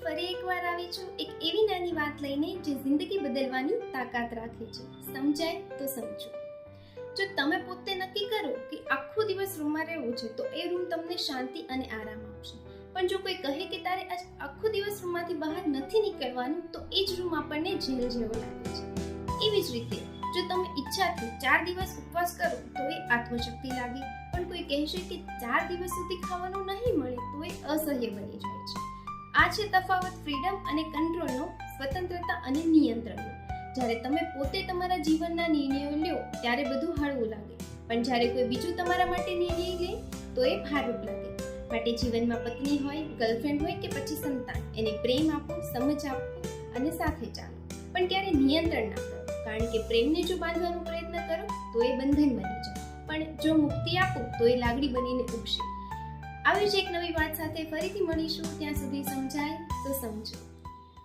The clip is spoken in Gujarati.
ફરી એકવાર આવી છું એક એવી નાની વાત લઈને જે જિંદગી બદલવાની તાકાત રાખે છે. સમજાય તો સમજો. જો તમે પોતે નક્કી કરો કે આખો દિવસ રૂમમાં રહેવું છે તો એ રૂમ તમને શાંતિ અને આરામ આપશે. પણ જો કોઈ કહે કે તારે આજ આખો દિવસ રૂમમાંથી બહાર નથી નીકળવાનું તો એ જ રૂમ આપણને જેલ જેવો લાગે છે. એવી જ રીતે જો તમે ઈચ્છાથી 4 દિવસ ઉપવાસ કરો તો એ આત્મશક્તિ લાગે, પણ કોઈ કહેશે કે 4 દિવસ સુધી ખાવાનું નહીં મળે તો એ અસહ્ય બની જાય છે. આ છે તફાવત ફ્રીડમ અને કંટ્રોલનો, સ્વતંત્રતા અને નિયંત્રણનો. જ્યારે તમે પોતે તમારા જીવનના નિર્ણયો લ્યો ત્યારે બધું હળવું લાગે, પણ જ્યારે કોઈ બીજું તમારા માટે નિર્ણય લે તો એ ભારુપ લાગે. માટે જીવનમાં પત્ની હોય, ગર્લફ્રેન્ડ હોય કે પછી સંતાન, એને પ્રેમ આપો, સમજ આપો અને સાથે ચાલો, પણ ક્યારે નિયંત્રણ ના કરો, કારણ કે પ્રેમને જો બાંધવાનો પ્રયત્ન કરો તો એ બંધન બની જાય, પણ જો મુક્તિ આપો તો એ લાગણી બનીને ઉગશે. આવી જ એક નવી વાત સાથે ફરીથી મળીશું. ત્યાં સુધી સમજાય તો સમજો.